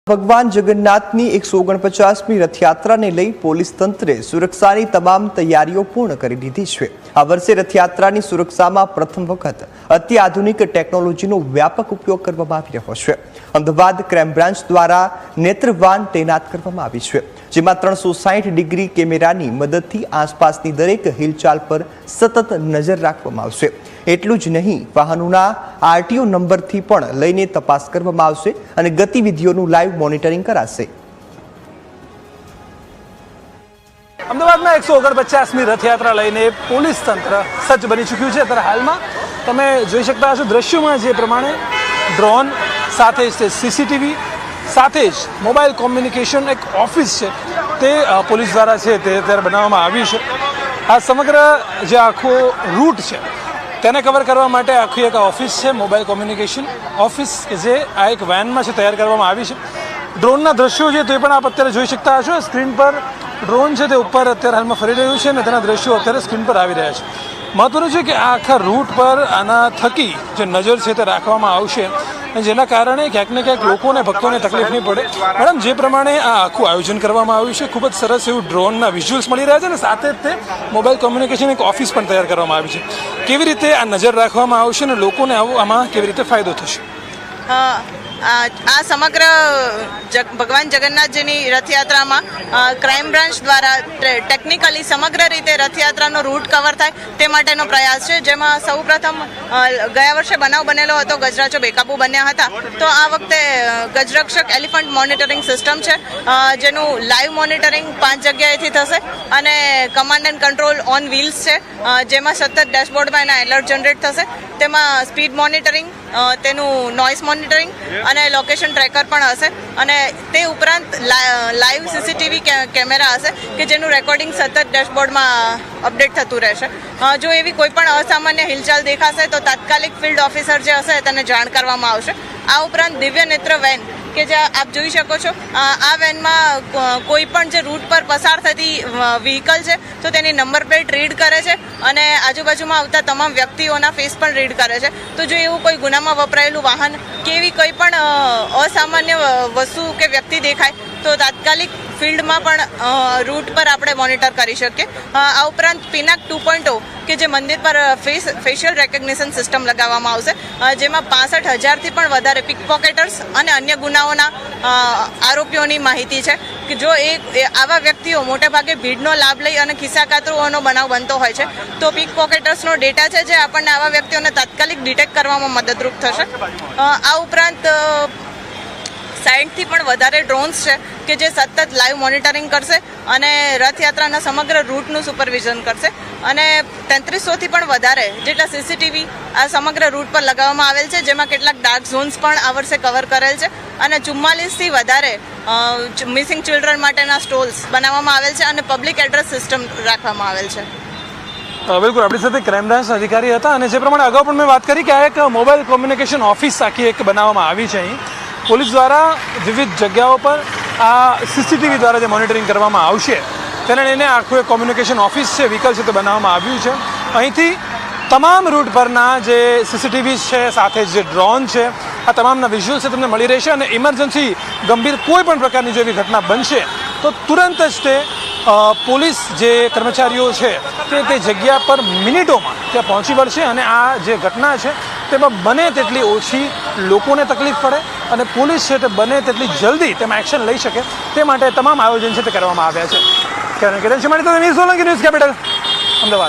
ભગવાન જગન્નાથની 149મી રથયાત્રાને લઈ પોલીસ તંત્રે સુરક્ષાની તમામ તૈયારીઓ પૂર્ણ કરી દીધી છે। આ વર્ષે રથયાત્રાની સુરક્ષામાં પ્રથમ વખત અત્યાધુનિક ટેકનોલોજીનો વ્યાપક ઉપયોગ કરવામાં આવી રહ્યો છે। અમદાવાદ ક્રાઇમ બ્રાન્ચ દ્વારા નેત્રવાન તૈનાત કરવામાં આવી છે, જેમાં 360 ડિગ્રી કેમેરાની મદદથી આસપાસની દરેક હિલચાલ પર સતત નજર રાખવામાં આવશે। એટલું જ નહીં, વાહનોના આરટીઓ નંબરથી પણ લઈને તપાસ કરવામાં આવશે અને ગતિવિધિઓનું લાઈવ મોનિટરિંગ કરાશે। અમદાવાદમાં 149મી રથયાત્રા લઈને પોલીસ તંત્ર સજ્જ બની ચૂક્યું છે। અત્યારે હાલમાં તમે જોઈ શકતા હશો દ્રશ્યોમાં જે પ્રમાણે ડ્રોન સાથે જ સીસીટીવી સાથે જ મોબાઈલ કોમ્યુનિકેશન એક ઓફિસ છે તે પોલીસ દ્વારા છે તે અત્યારે બનાવવામાં આવ્યું છે। આ સમગ્ર જે આખો રૂટ છે તેને કવર કરવા માટે આખી એક ઓફિસ છે, મોબાઈલ કોમ્યુનિકેશન ઓફિસ, કે જે આ એક વેનમાં છે તૈયાર કરવામાં આવી છે। ડ્રોનના દ્રશ્યો છે તે પણ આપ અત્યારે જોઈ શકતા હશો। સ્ક્રીન પર ડ્રોન છે તે ઉપર અત્યારે હાલમાં ફરી રહ્યું છે અને તેના દ્રશ્યો અત્યારે સ્ક્રીન પર આવી રહ્યા છે। મહત્વનું છે કે આ આખા રૂટ પર આના થકી જે નજર છે તે રાખવામાં આવશે, જેના કારણે ક્યાંક ને ક્યાંક લોકોને ભક્તોને તકલીફ નહીં પડે। મેડમ, જે પ્રમાણે આ આખું આયોજન કરવામાં આવ્યું છે, ખૂબ જ સરસ એવું ડ્રોનના વિઝ્યુઅલ્સ મળી રહ્યા છે અને સાથે જ તે મોબાઈલ કોમ્યુનિકેશન એક ઓફિસ પણ તૈયાર કરવામાં આવી છે। કેવી રીતે આ નજર રાખવામાં આવશે અને લોકોને આમાં કેવી રીતે ફાયદો થશે? આ સમગ્ર ભગવાન જગન્નાથજીની રથયાત્રામાં ક્રાઇમ બ્રાન્ચ દ્વારા ટેકનિકલી સમગ્ર રીતે રથયાત્રાનો રૂટ કવર થાય તે માટેનો પ્રયાસ છે, જેમાં સૌપ્રથમ ગયા વર્ષે બનાવ બનેલો હતો, ગજરાચો બેકાબુ બન્યા હતા, તો આ વખતે ગજરક્ષક એલિફન્ટ મોનિટરિંગ સિસ્ટમ છે, જેનું લાઈવ મોનિટરિંગ 5 જગ્યાએથી થશે અને command and control on wheels છે, જેમાં સતત ડેશબોર્ડમાં એના એલર્ટ જનરેટ થશે। તેમાં સ્પીડ મોનિટરિંગ, તેનું નોઇસ મોનિટરિંગ અને લોકેશન ટ્રેકર પણ હશે અને તે ઉપરાંત લાઈવ સીસીટીવી કેમેરા હશે કે જેનું રેકોર્ડિંગ સતત ડેશબોર્ડમાં અપડેટ થતું રહેશે। જો એવી કોઈ પણ અસામાન્ય હિલચાલ દેખાશે તો તાત્કાલિક ફિલ્ડ ઓફિસર જે હશે તેને જાણ કરવામાં આવશે। આ ઉપરાંત દિવ્ય નેત્ર વેન કે જે આપ જોઈ શકો છો, આ વેનમાં કોઈ પણ જે રૂટ પર પસાર થતી વ્હીકલ છે તો તેની નંબર પ્લેટ રીડ કરે છે અને આજુબાજુમાં આવતા તમામ વ્યક્તિઓના ફેસ પણ રીડ કરે છે। તો જો એવું કોઈ ગુનામાં વપરાયેલું વાહન કે એવી કોઈ પણ અસામાન્ય વસ્તુ કે વ્યક્તિ દેખાય તો તાત્કાલિક ફિલ્ડમાં પણ રૂટ પર આપણે મોનિટર કરી શકીએ। આ ઉપરાંત પિનાક 2.0 કે જે મંદિર પર ફેશિયલ રેકગ્નિશન સિસ્ટમ લગાવવામાં આવશે, જેમાં 65,000થી પણ વધારે પિક પોકેટર્સ અને અન્ય ગુનાઓના આરોપીઓની માહિતી છે કે જો આવા વ્યક્તિઓ મોટેભાગે ભીડનો લાભ લઈ અને ખિસ્સાકાતરુઓનો બનાવ બનતો હોય છે તો પિક પોકેટર્સનો ડેટા છે જે આપણને આવા વ્યક્તિઓને તાત્કાલિક ડિટેક્ટ કરવામાં મદદરૂપ થશે। આ ઉપરાંત 60થી પણ વધારે ડ્રોન્સ છે કે જે સતત લાઈવ મોનિટરિંગ કરશે અને રથયાત્રાના સમગ્ર રૂટનું સુપરવિઝન કરશે અને 3300થી પણ વધારે જેટલા સીસીટીવી આ સમગ્ર રૂટ પર લગાવવામાં આવેલ છે, જેમાં કેટલાક ડાર્ક ઝોન્સ પણ આ વર્ષે કવર કરેલ છે અને 44થી વધારે મિસિંગ ચિલ્ડ્રન માટેના સ્ટોલ્સ બનાવવામાં આવેલ છે અને પબ્લિક એડ્રેસ સિસ્ટમ રાખવામાં આવેલ છે। બિલકુલ, આપણી સાથે ક્રાઇમ બ્રાન્ચ અધિકારી હતા અને જે પ્રમાણે અગાઉ પણ મેં વાત કરી કે આ એક મોબાઈલ કોમ્યુનિકેશન ઓફિસ આખી એક બનાવવામાં આવી છે। અહીં પોલીસ દ્વારા વિવિધ જગ્યાઓ પર આ સીસીટીવી દ્વારા જે મોનિટરિંગ કરવામાં આવશે તેને લઈને આખું એક કોમ્યુનિકેશન ઓફિસ છે, વ્હીકલ છે તે બનાવવામાં આવ્યું છે। અહીંથી તમામ રૂટ પરના જે સીસીટીવી છે સાથે જે ડ્રોન છે આ તમામના વિઝ્યુઅલ્સ છે તમને મળી રહેશે અને ઇમરજન્સી ગંભીર કોઈ પણ પ્રકારની જો એવી ઘટના બનશે તો તુરંત જ તે પોલીસ જે કર્મચારીઓ છે તે જગ્યા પર મિનિટોમાં ત્યાં પહોંચી વળશે અને આ જે ઘટના છે તેમાં બને તેટલી ઓછી લોકોને તકલીફ પડે અને પોલીસ છે તે બને તેટલી જલ્દી તેમાં એક્શન લઈ શકે તે માટે તમામ આયોજન છે તે કરવામાં આવ્યા છે। કારણ કે ન્યૂઝ કેપિટલ, અમદાવાદ।